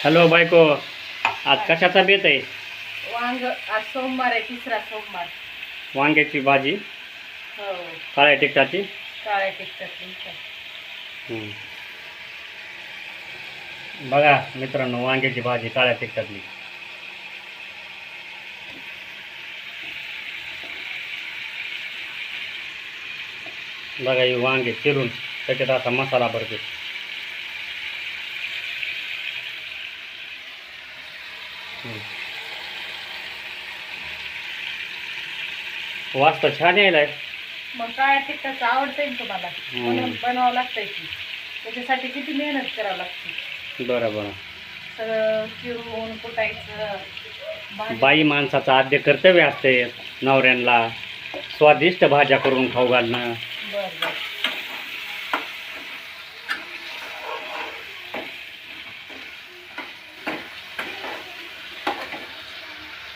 Hello बायको, आज कशाचा बेत आहे? वांग आज सोमवार आहे, तिसरा सोमवार. वांग्याची भाजी हो, काळ्या तिखटाची. काळ्या तिखटाची. हम्म. बघा मित्रांनो, वांग्याची भाजी काळ्या तिखटातली. बघा ही वांगे चिरून त्याच्यात असा मसाला भरते. वास तर छान यायलाय. मग काळ्या तिखटाचं आवडतंय ना तुम्हाला, म्हणून बनवावं लागतंय की. त्याच्यासाठी किती मेहनत करावं लागते. बरं बरं. सगळं चिरून कुटायचं. बाई माणसाचं आद्य कर्तव्य असते नवऱ्यांना स्वादिष्ट भाज्या करून खाऊ घालणं. बरं बरं.